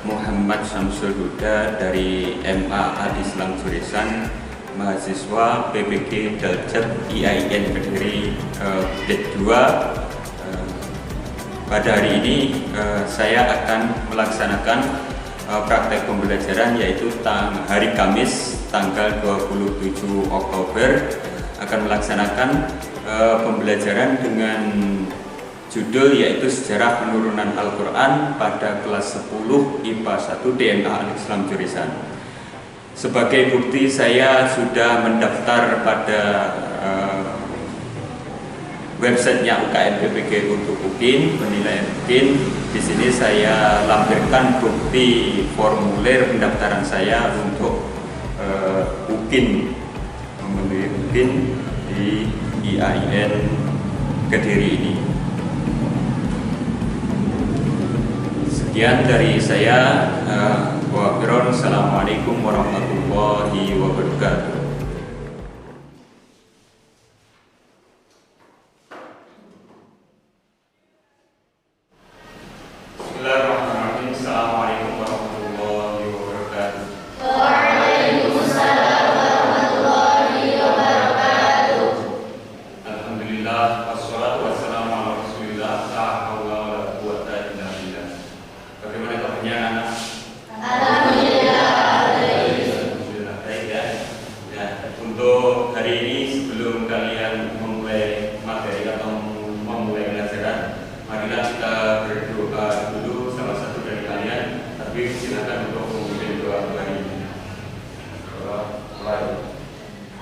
Muhammad Syamsul Huda dari MA Al-Islam Jurusan, mahasiswa PPG Daljat IAIN Kediri Grade 2. Pada hari ini saya akan melaksanakan praktek pembelajaran, yaitu hari Kamis tanggal 27 Oktober akan melaksanakan pembelajaran dengan judul yaitu Sejarah Penurunan Al-Quran pada kelas 10 IPA 1 DMA Al-Islam Jurusan. Sebagai bukti saya sudah mendaftar pada websitenya UKM PPG untuk UKIN, penilaian UKIN. Di sini saya lampirkan bukti formulir pendaftaran saya untuk UKIN, memenuhi UKIN di IAIN Kediri ini. Sekian dari saya. Wassalamualaikum warahmatullahi wabarakatuh. Bismillahirrahmanirrahim. Assalamualaikum warahmatullahi wabarakatuh. Waalaikumsalam warahmatullahi wabarakatuh. Alhamdulillah, wassalatu wassalamu ala Rasulillah, la haula wala quwwata illa billah. Bagaimana kabarnya anak? Alhamdulillah. Alhamdulillah baik ya. Ya, untuk hari ini sebelum kalian memulai materi atau memulai pelajaran, marilah kita berdoa dulu, salah satu dari kalian. Tapi silakan untuk memimpin doa hari ini.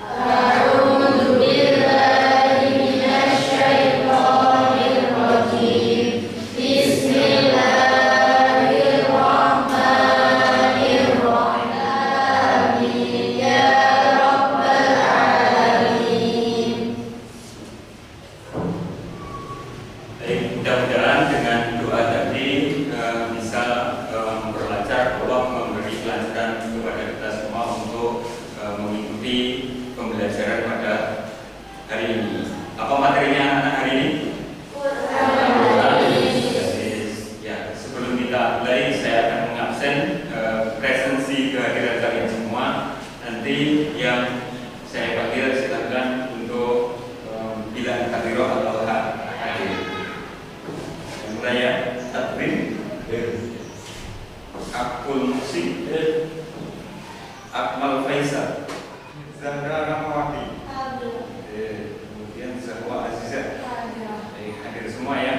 A'udzu billahi minasy syaithanir rajim. Bismillahirrahmanirrahim. Amin ya rabbal alamin. Baik, mudah-mudahan dengan doa tadi bisa memperlancar, Allah memberi kelancaran kepada kita semua untuk mengikuti pembelajaran pada hari ini. Apa materinya anak hari ini? Ya, sebelum kita mulai saya akan mengabsen presensi kehadiran kalian semua. Nanti yang saya panggil silakan untuk bilang takbirah atau hadir. Mulai ya, takbir. Akul Musik, Akmal Faisal, Zahra Rahmawati, kemudian Zahwa Azizah. Hadir semua ya.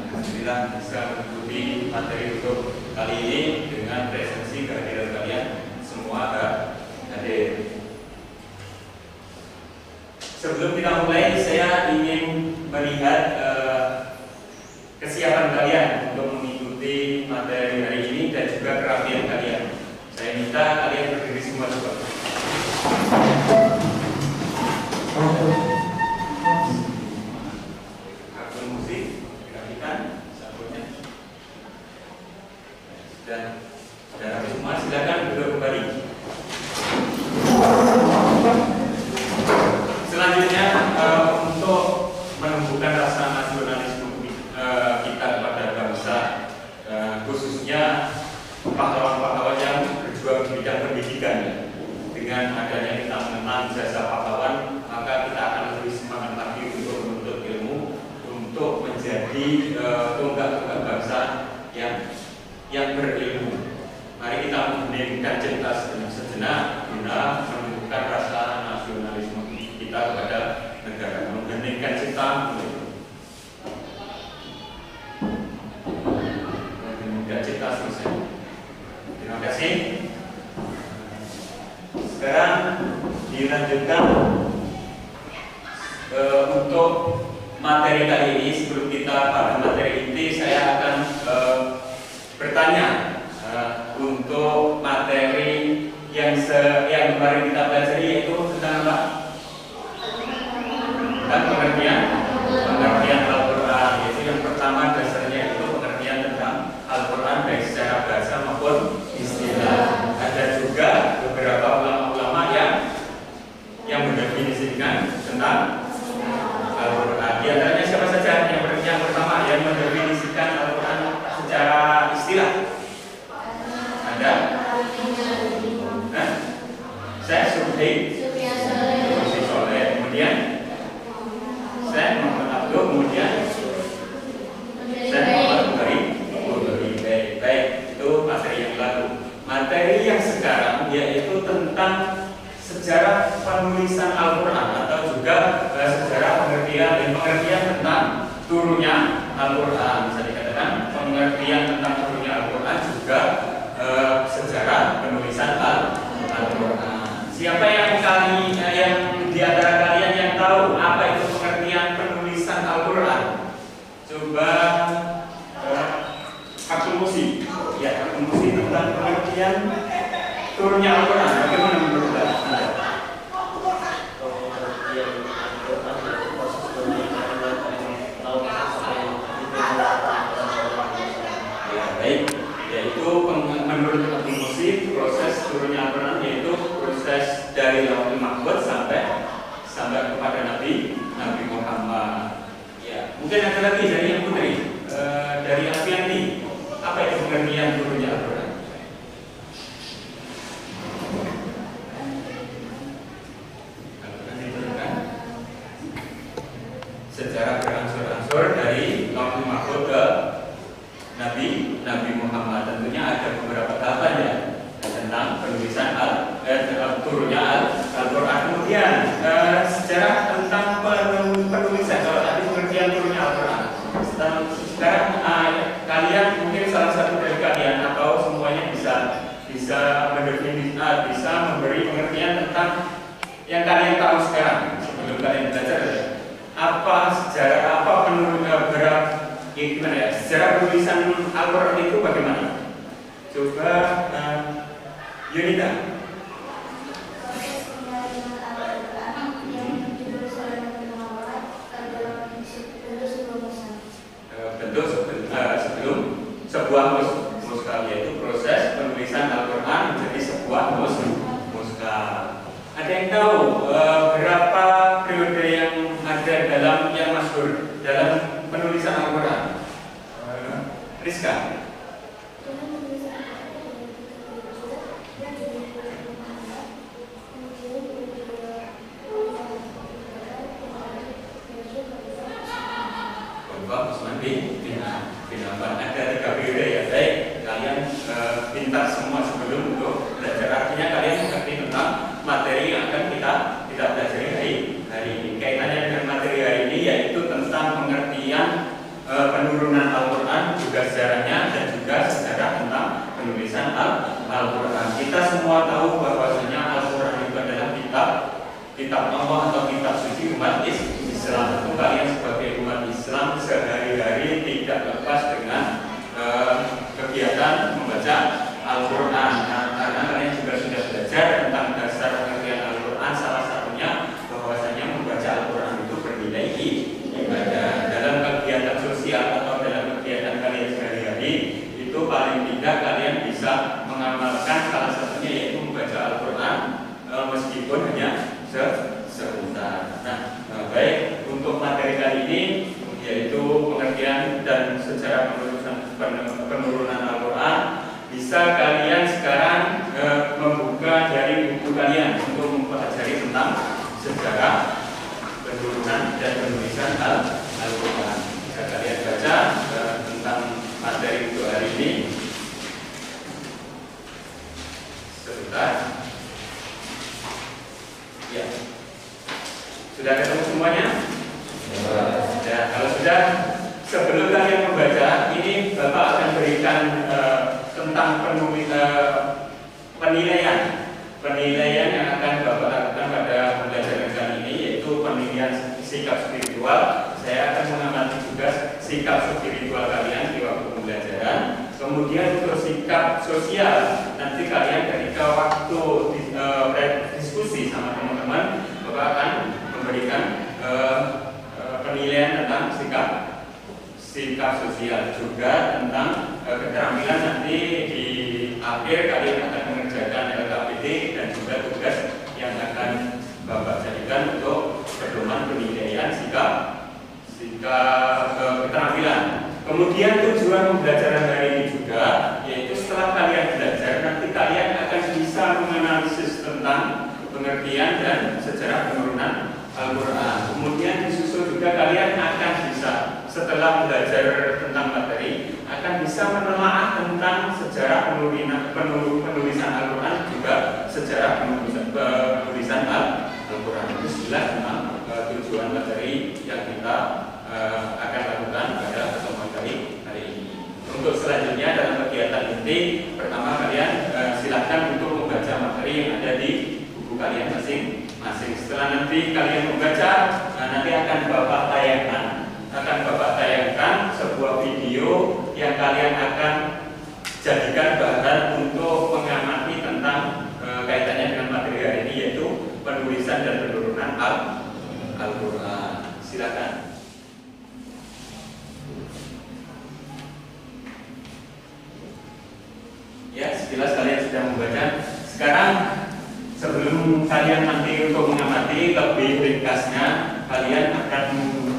Alhamdulillah bisa mengikuti materi untuk kali ini dengan presensi kehadiran kalian semua hadir. Sebelum kita mulai, saya ingin melihat kesiapan kalian untuk mengikuti materi hari ini dan juga kerapian kalian. Saya minta kalian berdiri semua coba. Akun musik, grafikan, sabunnya. Sudah habis semua, silakan duduk kembali. Selanjutnya untuk menumbuhkan rasa nasionalisme kita kepada bangsa, khususnya pahlawan-pahlawan yang berjuang di bidang pendidikan. Dengan adanya kita mengenang jasa pahlawan, maka kita akan lebih semangat lagi untuk menuntut ilmu, untuk menjadi tonggak-tonggak bangsa yang berilmu. Mari kita mengheningkan cinta sejenak guna menumbuhkan rasa nasionalisme kita kepada negara, mengheningkan cinta. Cita selesai. Terima kasih. Sekarang dilanjutkan untuk materi kali ini. Sebelum kita pada materi inti, saya akan bertanya untuk materi yang kemarin kita pelajari, yaitu tentang apa? Tentang pengertian Al-Quran. Yaitu yang pertama dasarnya itu pengertian tentang Al-Quran baik secara bahasa maupun istilah. Ada juga beberapa ulama-ulama yang mendefinisikan tentang Al-Quran. Di antaranya siapa saja? Yang pertama yang mendefinisikan Al-Quran secara istilah. Anda? Hah? Saya Subhi Soleh. Kemudian saya Muhammad Abdul. Kemudian saya Muhammad Bukhari. Baik, itu materi yang lalu. Materi yang sekarang yaitu tentang sejarah penulisan Al-Quran atau juga sejarah pengertian tentang turunnya Al-Quran. Bisa dikatakan pengertian tentang turunnya Al-Quran juga sejarah penulisan Al-Quran. Siapa yang di antara kalian yang tahu apa itu pengertian penulisan Al-Quran? Coba Hakul Musi. Ya, Hakul Musi tentang pengertian turunnya Al-Quran. Bagaimana menurut Anda? Ya, baik. Yaitu menurut Hakul Musi proses turunnya Al-Quran yaitu proses dari Lauhul Mahfuz sampai kepada Nabi Muhammad. Ya, mungkin ada lagi dari yang putri, dari Afianti. Apa itu pengertian turunnya Al-Quran? Al-Quran diturunkan secara berangsur-angsur dari Lauhul Mahfuz ke Nabi Muhammad. Tentunya ada beberapa tahapan ya tentang penulisan turunnya Al-Quran. Kemudian sejarah tentang penulisan. Kalau tadi pengertian turunnya Al-Quran, sekarang kalian mungkin salah satu dari kalian atau semuanya bisa mendefinisikan, bisa memberi pengertian tentang yang kalian tahu sekarang sebelum kalian belajar. Apa sejarah sejarah penulisan Al-Quran itu bagaimana? Coba Yunita. Bentuk sebelum sebuah mushaf, yaitu proses penulisan Al-Quran menjadi sebuah mushaf. Ada yang tahu berapa periode yang ada yang masyhur dalam penulisan Al-Quran? Rizka. Ada 3 periode ya. Baik, kalian pintar semua sebelum untuk belajar. Artinya kalian mengerti tentang materi yang akan kita pelajari hari ini. Kaitannya dengan materi hari ini yaitu tentang pengertian penurunan Al-Quran, juga sejarahnya dan juga sejarah tentang penulisan Al-Quran. Kita semua tahu bahwasanya Al-Quran itu adalah kitab Allah atau kitab suci umat Islam. Tentu kalian sebagai umat Islam sehari-hari tidak lepas dengan kegiatan membaca Al-Quran. Karena kalian juga sudah belajar tentang dasar pengertian Al-Quran, salah satunya bahwasanya membaca Al-Quran itu bernilai ibadah. Dalam kegiatan sosial atau dalam kegiatan kalian sehari-hari itu paling tidak kalian bisa mengamalkan salah satunya yaitu membaca Al-Quran meskipun hanya sebentar. Baik, untuk materi kali ini yaitu pengertian dan sejarah penurunan Al-Quran. Bisa kalian sekarang membuka dari buku kalian untuk mempelajari tentang sejarah penurunan dan penulisan Al-Quran. Bisa kalian baca tentang materi untuk hari ini. Sebentar. Ya. Sudah ketemu semuanya? Ya, kalau sudah, sebelum kalian membaca, ini Bapak akan berikan tentang penilaian yang akan Bapak lakukan pada pembelajaran kali ini, yaitu penilaian sikap spiritual. Saya akan mengamati juga sikap spiritual kalian di waktu pembelajaran. Kemudian untuk sikap sosial, nanti kalian ketika waktu diskusi sama teman-teman, Bapak akan memberikan penilaian tentang sikap sosial, juga tentang keterampilan. Nanti di akhir kalian akan mengerjakan LKPD dan juga tugas yang akan Bapak jadikan untuk pedoman penilaian sikap keterampilan. Kemudian tujuan pembelajaran hari ini juga yaitu setelah kalian belajar nanti pengertian dan sejarah penurunan Al-Quran. Kemudian disusul juga kalian akan bisa setelah belajar tentang materi akan bisa menelaah tentang sejarah penulisan Al-Quran, juga sejarah penulisan Al-Quran. Itu jelas tentang tujuan materi yang kita akan lakukan pada pertemuan kali ini. Untuk selanjutnya dalam kegiatan inti, pertama kalian silakan untuk membaca materi yang ada di buku kalian masing-masing. Setelah nanti kalian membaca, nanti akan Bapak tayangkan sebuah video yang kalian akan jadikan bahan untuk mengamati tentang kaitannya dengan materi hari ini, yaitu penulisan dan penurunan Al-Quran. Silakan. Ya, sekilas kalian sudah membaca. Sekarang sebelum kalian nanti untuk mengamati lebih ringkasnya, kalian akan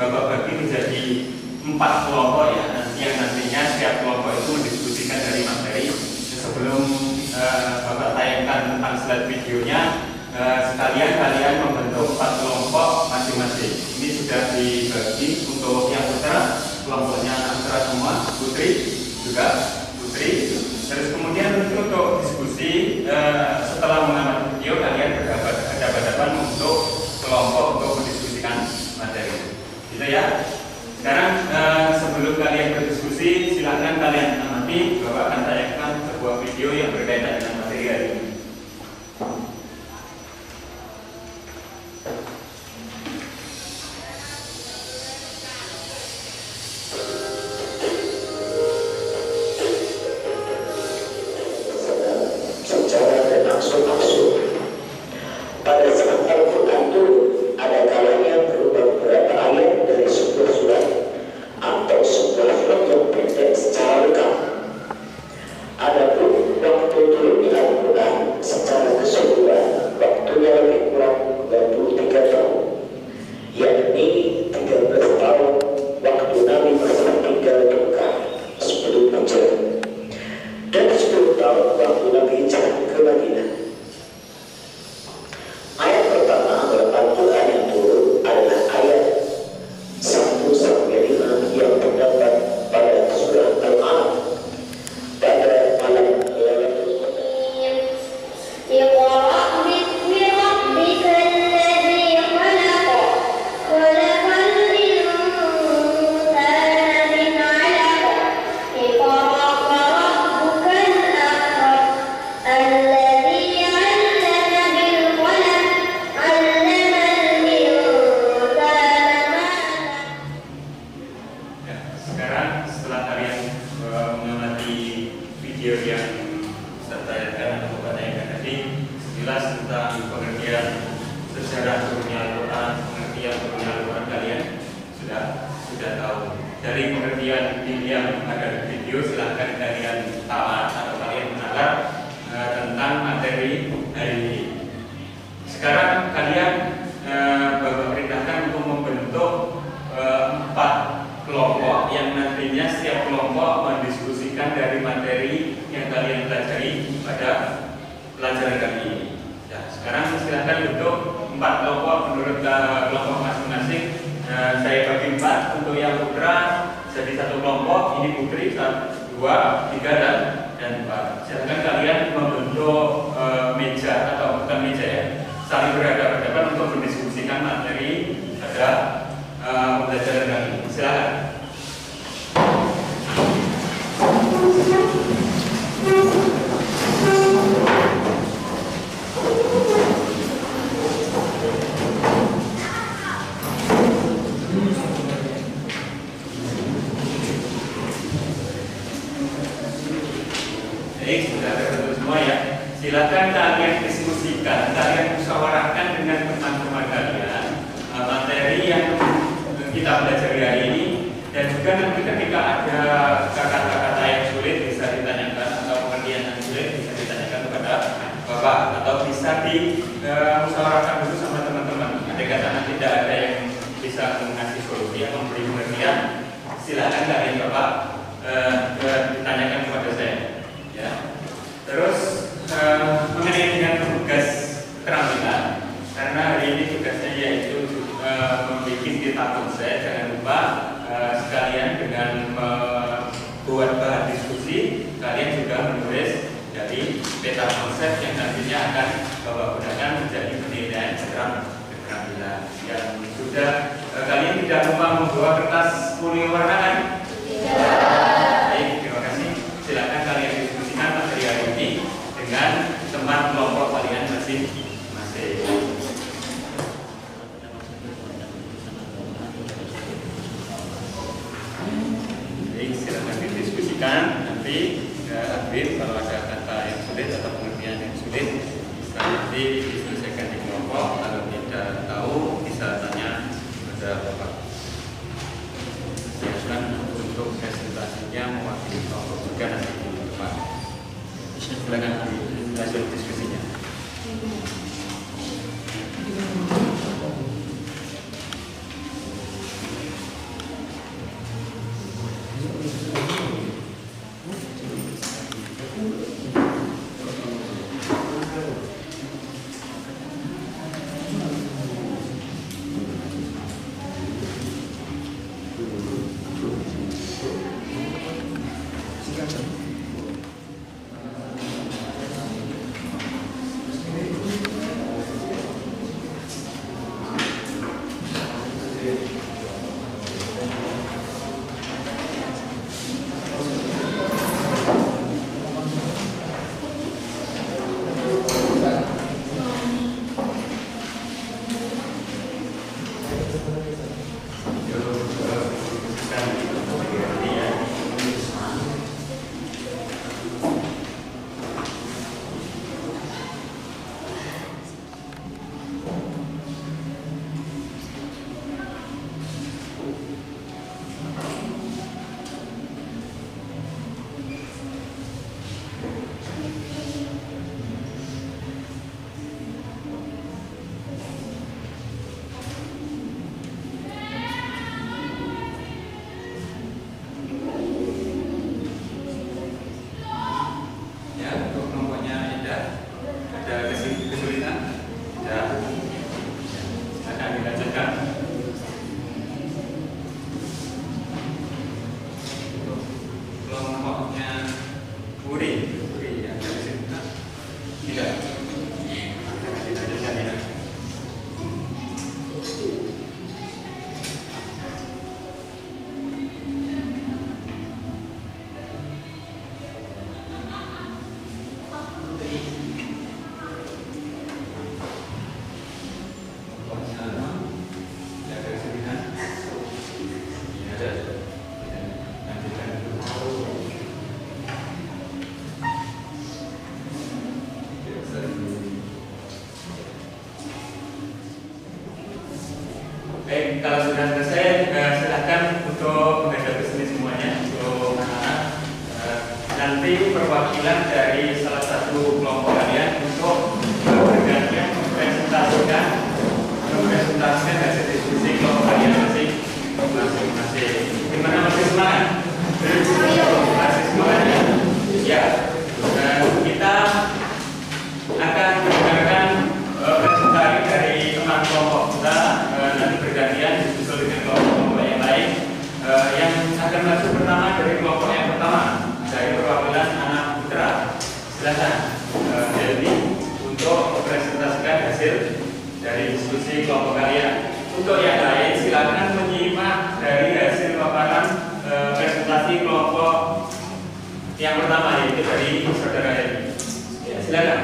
Bapak bagi menjadi 4 kelompok ya. Yang nantinya setiap kelompok itu mendiskusikan dari materi. Sebelum Bapak tayangkan tentang slide videonya, sekalian kalian membentuk 4 kelompok masing-masing. Ini sudah dibagi untuk yang putra, kelompoknya anak putra semua, putri juga putri. Terus kemudian untuk diskusi setelah mengamati video, kalian berhadapan untuk kelompok untuk mendiskusikan materi. Gitu ya. Sekarang sebelum kalian berdiskusi, silakan kalian amati. Bapak akan tayangkan sebuah video yang berkaitan dengan materi hari ini. Pada saat Al-Quran turun, ada kalanya berupa beberapa ayat dari sebuah surat atau sebuah surat yang pendek secara lengkap. Adapun waktu turunnya Al-Quran secara keseluruhan, waktunya lebih kurang 23 tahun, yakni 13 tahun waktu Nabi masa tinggal di Mekah sebelum hijrah, dan 10 tahun waktu Nabi hijrah ke Madinah. Ayat pertama dalam Al-Quran yang turun adalah ayat 1-5 yang terdapat pada surah Al-Alaq pada malam Lailatul Qadar. اقرأ باسم ربك الذي خلق خلق الإنسان من علق اقرأ وربك الأكرم الذي علم بالقلم علم الإنسان ما لم Ya, sekarang setelah kalian mengamati video yang saya tayangkan atau Bapak tayangkan tadi, sekilas tentang pengertian sejarah turunnya Al-Quran, pengertian turunnya Al-Quran kalian sudah tahu. Dari pengertian yang ada di video, silahkan kalian tamat atau kalian menalar tentang materi hari ini. Sekarang kalian Bapak perintahkan untuk membentuk 4 kelompok yang nantinya setiap kelompok mendiskusikan dari materi yang kalian pelajari pada pelajaran kali ini. Ya, sekarang silahkan bentuk 4 kelompok menurut kelompok masing-masing. Saya bagi 4 untuk yang putra jadi 1 kelompok. Ini putri 1, 2, 3 dan 4. Silahkan kalian membentuk meja atau bukan meja ya, saling berhadapan untuk mendiskusikan materi pada pembelajaran kali ini. Silakan. Baik, sudah terbentuk semua ya. Silakan kalian diskusikan, kalian musyawarahkan dengan teman-teman kalian materi yang kita pelajari hari ini, dan juga nanti ketika ada kata-kata yang sulit bisa ditanyakan atau pengertian yang sulit bisa ditanyakan kepada Bapak atau bisa dimusyawarahkan dulu sama teman-teman. Ada kata tidak ada yang bisa mengasih solusi atau memberi pengertian, silakan kalian Bapak ditanyakan kepada saya. Ya. Terus mengenai dengan tugas keterampilan, peta konsep yang nantinya akan Bapak gunakan menjadi penilaian keterampilan. Yang sudah kalian tidak lupa membawa kertas folio warna kan? Baik, terima kasih. Silakan kalian diskusikan materi hari ini dengan teman kelompok kalian masing-masing. Baik, silakan didiskusikan. Nanti admin kalau ada kata yang sulit atau pengertian yang sulit bisa nanti diselesaikan di kelompok. Kalau tidak tahu bisa tanya kepada Bapak. Silakan untuk presentasinya mewakili kelompok juga nanti di depan. Silakan lanjut diskusinya. Baik, kalau sudah selesai, silakan untuk menghadap ke sini semuanya untuk anak-anak. Nanti perwakilan dari salah satu kelompok kalian untuk bergantian mempresentasikan hasil diskusi kelompok kalian masing-masing. Gimana, masih semangat? Masih semangat ya? Ya. Kita akan mendengarkan presentasi dari teman kelompok kita. Nanti bergantian disusul dengan kelompok yang lain. Yang akan masuk pertama dari kelompok yang pertama dari perwakilan anak putra. Silakan Delmi untuk mempresentasikan hasil dari diskusi kelompok kalian. Untuk yang lain silakan menyimak dari hasil paparan presentasi kelompok yang pertama, yaitu dari saudara Delmi. Ya, silakan.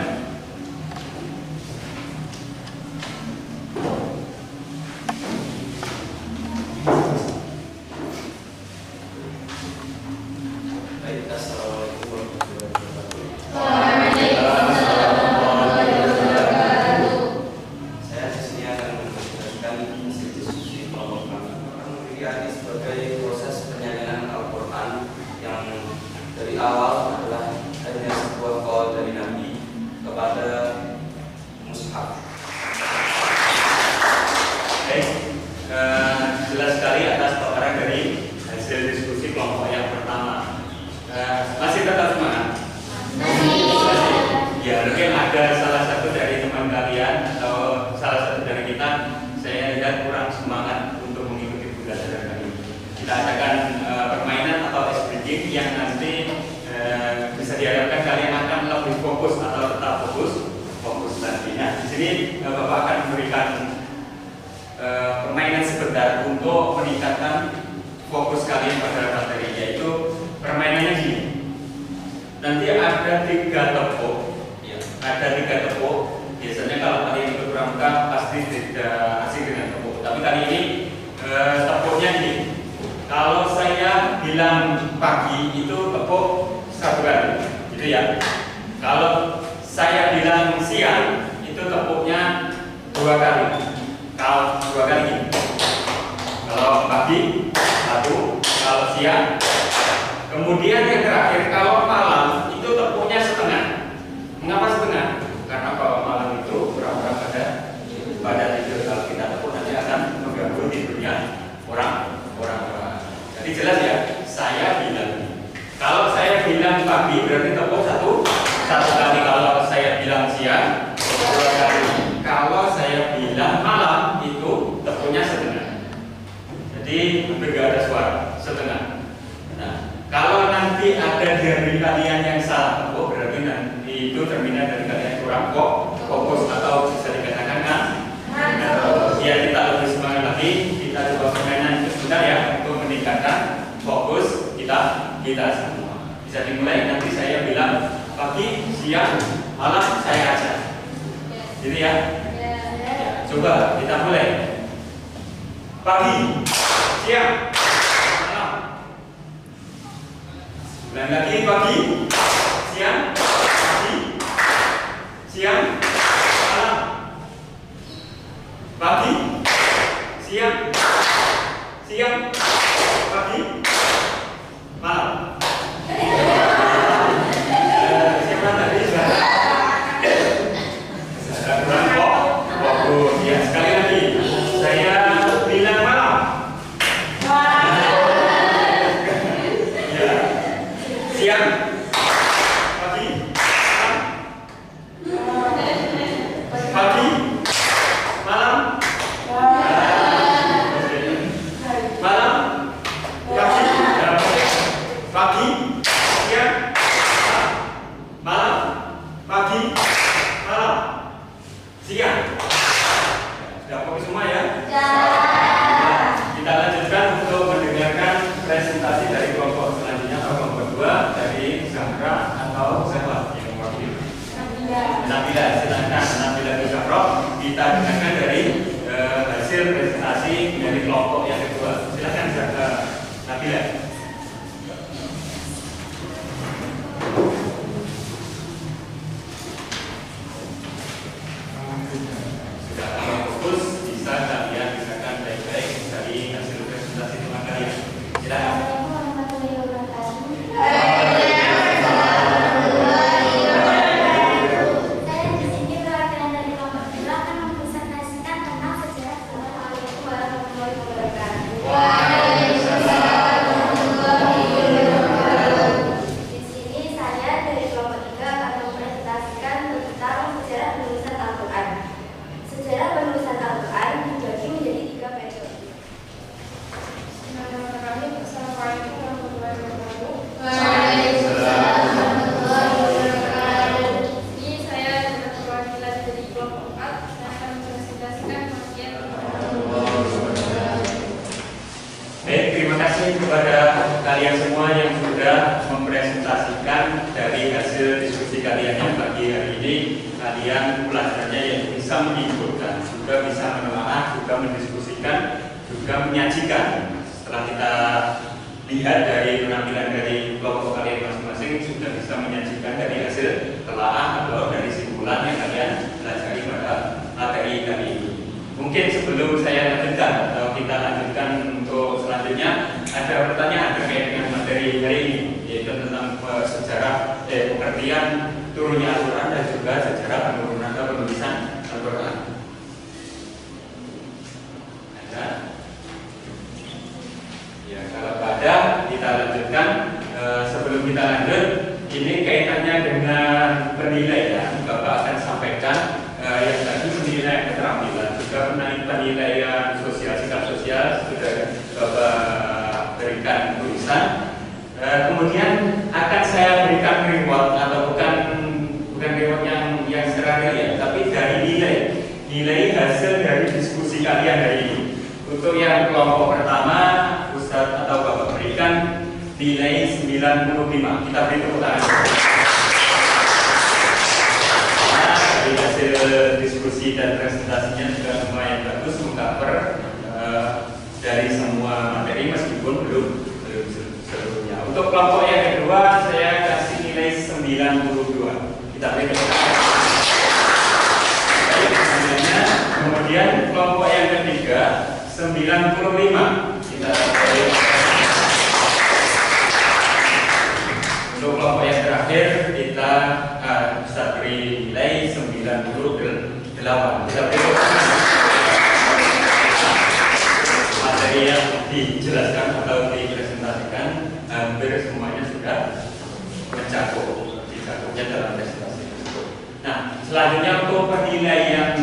Sebagai proses penyalinan Al-Quran yang dari awal adalah hanya sebuah sini Bapak akan memberikan permainan sebentar untuk meningkatkan fokus kalian pada materi, yaitu permainannya gini. Nanti ada 3 tepuk, ya, ada 3 tepuk. Biasanya kalau kalian ikut pramuka pasti tidak asing dengan tepuk, tapi kali ini tepuknya ini. Kalau saya bilang pagi itu tepuk 1 kali, gitu ya. Kalau saya bilang siang itu tepuknya 2 kali. Kalau 2 kali ini. Kalau pagi 1, kalau siang. Kemudian yang terakhir kalau malam itu tepuknya setengah. Mengapa setengah? Karena kalau malam itu pura-pura pada tidur. Kalau kita tepuk nanti akan mengganggu tidurnya orang. Jadi jelas ya, saya bilang. Kalau saya bilang pagi berarti tepuk satu kali. Kalau saya bilang siang 2 kali. Kalau saya bilang malam itu tepuknya setengah. Jadi hampir gak ada suara, setengah. Nah, kalau nanti ada dari kalian yang salah tepuk berarti nanti itu terminal dari kalian kurang fokus atau bisa dikatakan kan? Ya, kita lebih semangat lagi. Kita coba permainan itu sebentar ya untuk meningkatkan fokus kita semua. Bisa dimulai, nanti saya bilang pagi, siang, malam saya ajar. Jadi ya. Coba kita mulai. Pagi, siang, malam. Ulang lagi, pagi, siang, malam. Pagi, siang, pagi, malam. Siapa tadi? Kurang fokus. Ya, sekali lagi. Saya bilang malam. Ya. Siang, pagi, malam. Malam, pagi, siang, malam, pagi, malam, siang. Sudah fokus semua ya? Kita lanjutkan untuk mendengarkan presentasi dari kelompok selanjutnya atau kelompok 2 dari Zahra atau Zahra yang mewakili. Nabila, silakan Nabila Zahra. Kita dengarkan dari hasil presentasi dari kelompok yang kedua. Silakan Zahra Nabila. Sudah fokus, bisa kalian misalkan baik-baik dari hasil presentasi teman kalian. Silakan. Saya di sini perwakilan dari kelompok 2 akan mempresentasikan tentang sejarah. Assalamualaikum warahmatullahi wabarakatuh. Di sini saya dari kelompok 3 akan mempresentasikan tentang sejarah penulisan Al-Quran. Sejarah penulisan Al-Quran dibagi menjadi 3 periode. Bismillahirrahmanirrahim. Assalamualaikum warahmatullahi wabarakatuh. Ini saya adalah perwakilan dari kelompok 4 yang akan mempresentasikan bagian. Baik, terima kasih kepada kalian semua yang sudah mempresentasikan dari hasil diskusi kalian yang pagi hari ini. Kalian pelajarannya yang bisa menghidupkan, juga bisa menelaah, juga mendiskusikan, juga menyajikan. Setelah kita lihat dari penampilan dari kelompok kalian masing-masing, sudah bisa menyajikan dari hasil telaah atau dari simpulan yang kalian pelajari pada materi kali ini. Mungkin sebelum saya lanjutkan atau kita lanjutkan untuk selanjutnya, ada pertanyaan terkait dengan materi hari ini, yaitu tentang sejarah pengertian turunnya Al-Quran dan juga sejarah penurunan atau penulisan Al-Quran. Ada? Ya, kalau ada, kita lanjutkan. Sebelum kita lanjut, ini kaitannya dengan penilaian. Bapak akan sampaikan yang tadi penilaian keterampilan, juga penilaian sosial, sikap sosial sudah Bapak berikan tulisan. Kemudian akan saya berikan reward atau bukan reward yang secara real, tapi dari nilai nilai hasil dari diskusi kalian hari ini. Untuk yang kelompok pertama, Ustadz atau Bapak berikan nilai 95. Kita beri tepuk tangan. Nah, dari hasil diskusi dan presentasinya juga lumayan bagus, mengcover dari semua materi meskipun belum seluruhnya. Untuk kelompok yang kedua, saya kasih nilai 92. Kita beri tepuk tangan. Kemudian kelompok yang ketiga 95. Kita untuk kelompok yang terakhir kita bisa beri nilai 98. Kita beri materi yang dijelaskan atau dipresentasikan hampir semuanya sudah dicakupnya dalam presentasi tersebut. Nah, selanjutnya untuk penilaian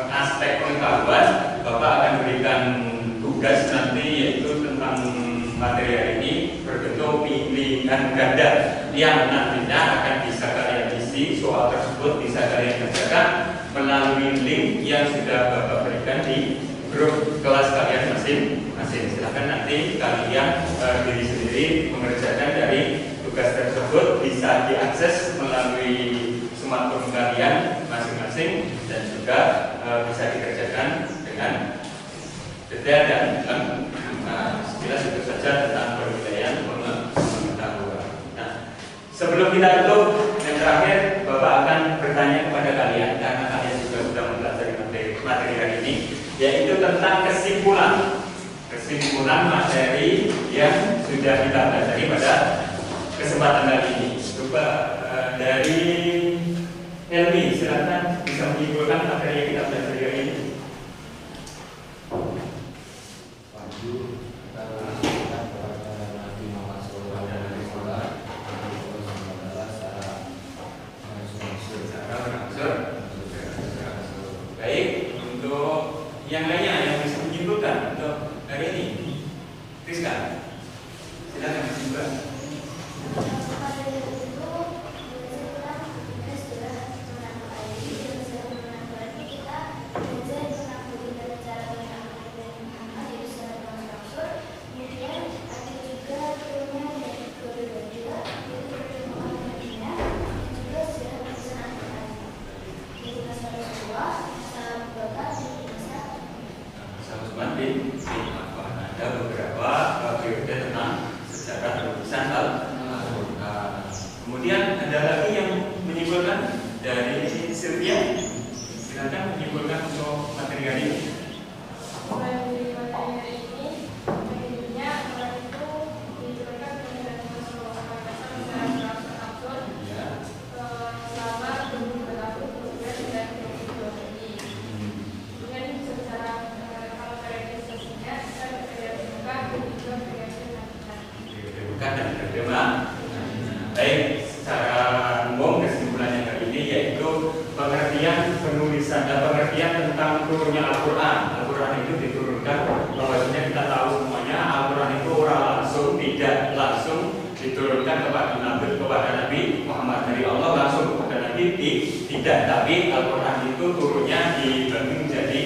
aspek pengetahuan, Bapak akan berikan tugas nanti yaitu tentang materi hari ini berbentuk pilihan ganda yang nantinya akan bisa kalian isi. Soal tersebut bisa kalian kerjakan melalui link yang sudah Bapak berikan di grup kelas kalian masing-masing. Silahkan nanti kalian diri sendiri mengerjakan dari tugas tersebut, bisa diakses melalui smartphone kalian masing-masing dan juga bisa dikerjakan dengan detail dan sekilas itu saja tentang penilaian pengetahuan. Nah, sebelum kita tutup, yang terakhir Bapak akan bertanya kepada kalian karena kalian juga sudah mempelajari materi hari ini, yaitu tentang kesimpulan materi yang sudah kita pelajari pada kesempatan kali ini. Coba dari Elmi, silakan bisa menyimpulkan materi yang kita pelajari hari ini. Baik, untuk yang lainnya yang bisa menyimpulkan untuk hari ini, Rizka, silakan menyimpulkan. Ada beberapa periode tentang sejarah penulisan Al-Quran. Kemudian ada lagi yang menyimpulkan dari Sylvia. Silakan menyimpulkan untuk materi hari ini. Baik, secara umum kesimpulannya kali ini yaitu pengertian penulisan dan pengertian tentang turunnya Al-Quran. Al-Quran itu diturunkan, bahwasanya kita tahu semuanya Al-Quran itu tidak langsung diturunkan kepada Nabi Muhammad dari Allah langsung kepada Nabi, tidak, tapi Al-Quran itu turunnya dibagi menjadi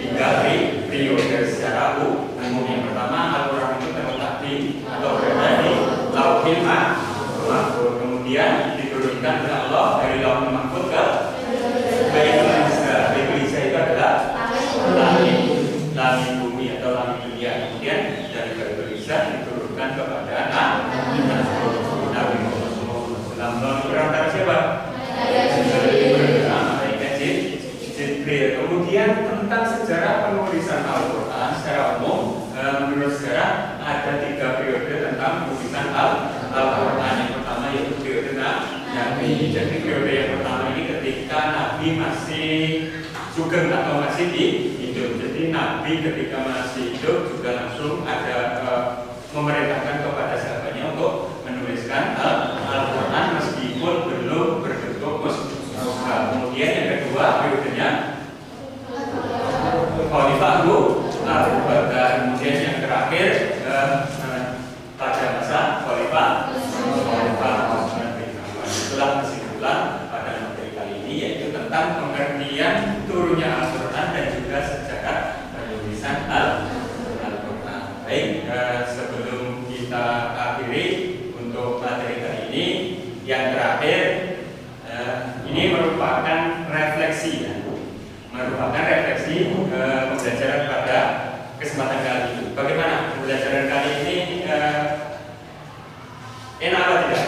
3 periode secara umum. Yang pertama, Al-Quran itu terletak di atau berada di Lauhil Mahfuz, kemudian diturunkan oleh Allah dari Lauhil Mahfuz ke Baitul Izza. Baitul Izza itu adalah langit bumi atau langit dunia. Kemudian dari Baitul Izza diturunkan kepada Nabi Muhammad SAW. Berantara siapa? Malaikat Jibril. Kemudian tentang sejarah penulisan Al-Quran secara umum, menurut sejarah ada 3 periode tentang penulisan Al-Quran. Yang pertama yaitu periode Nabi. Jadi periode yang pertama ini ketika Nabi masih sugeng atau masih hidup. Jadi Nabi ketika masih hidup juga langsung ada memerintahkan kepada sahabatnya untuk menuliskan Al-Quran meskipun belum berbentuk mushaf. Kemudian yang kedua periodenya Khalifah Abu Bakar. Kemudian yang terakhir pada masa Khalifah. Itulah kesimpulan pada materi kali ini, yaitu tentang pengertian turun turunnya Al-Quran dan juga sejarah penulisan Al-Quran. Baik, sebelum kita akhiri untuk materi kali ini, yang terakhir ini merupakan refleksi ya. Merupakan refleksi pembelajaran pada kesempatan kali ini. Bagaimana pembelajaran kali ini? Enak atau tidak?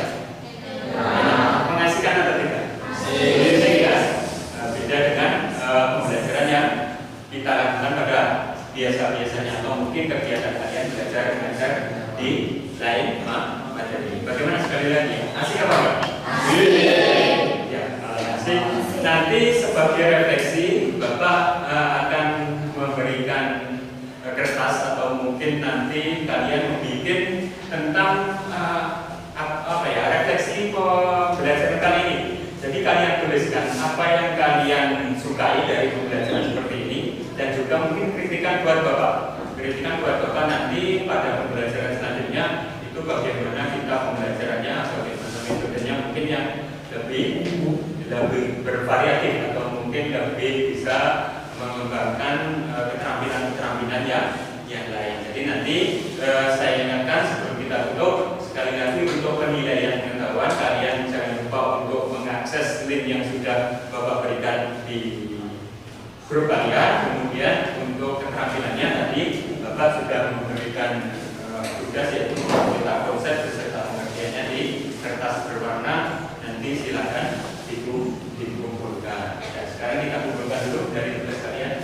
Mengasihkan atau tidak? Tidak. Beda dengan pembelajaran yang kita lakukan pada biasa-biasanya atau mungkin kegiatan kalian belajar mengajar di lain materi. Bagaimana sekali lagi? Asik apa enggak? Ya, kalau asik. Nanti sebagai refleksi, Bapak akan memberikan kertas atau mungkin nanti kalian membuat tentang refleksi pembelajaran kali ini. Jadi kalian tuliskan apa yang kalian sukai dari pembelajaran seperti ini dan juga mungkin kritikan buat Bapak. Kritikan buat Bapak nanti pada pembelajaran selanjutnya itu bagaimana kita pembelajarannya, bagaimana metodenya mungkin yang lebih bervariatif atau mungkin lebih bisa mengembangkan keterampilan-keterampilan yang lain. Jadi nanti saya ingatkan sebelum kita tutup sekali lagi untuk penilaian pengetahuan kalian jangan lupa untuk mengakses link yang sudah Bapak berikan di grup kalian. Kemudian untuk keterampilannya tadi Bapak sudah memberikan tugas yaitu kita konsep beserta pengertiannya di kertas berwarna. Nanti silakan dikumpulkan. Ya, sekarang kita kumpulkan dulu dari tugas kalian.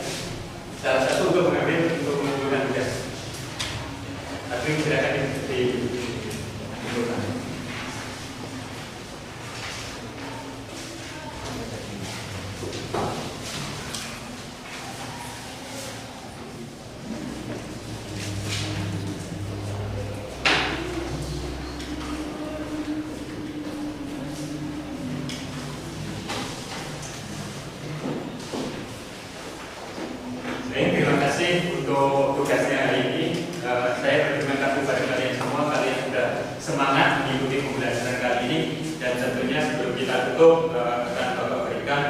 Salah satu untuk mengumpulkan tugas. Tapi silakan dikumpulkan. Terima kasih untuk tugasnya hari ini. Saya berterima kasih kepada kalian semua. Kalian sudah semangat mengikuti pembelajaran kali ini. Dan tentunya sebelum kita tutup akan Bapak berikan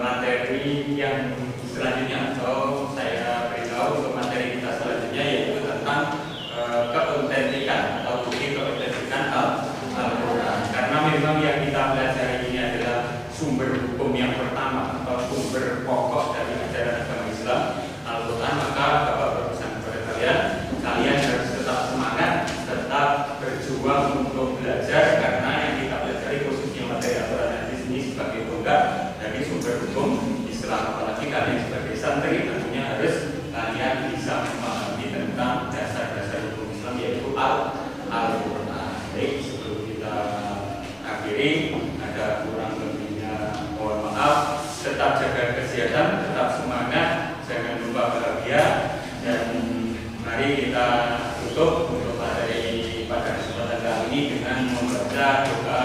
materi yang selanjutnya atau saya beritahu untuk materi kita selanjutnya yaitu tentang keautentikan atau bukti keautentikan Al-Quran. Karena memang yang kita pelajari ini adalah sumber hukum yang pertama atau sumber pokok dari ajaran agama Islam Al-Quran, maka Bapak berpesan kepada kalian harus tetap semangat, tetap berjuang untuk belajar karena yang kita pelajari khususnya materi Al-Quran di sini sebagai tonggak dari sumber hukum Islam. Apalagi kalian sebagai santri tentunya harus kalian bisa memahami tentang dasar-dasar hukum Islam yaitu Al-Quran. Baik, sebelum kita akhiri ada kurang lebihnya mohon maaf. Tetap jaga kesehatan, tetap semangat, jangan lupa bahagia, dan mari kita tutup untuk materi pada kesempatan kali ini dengan membaca doa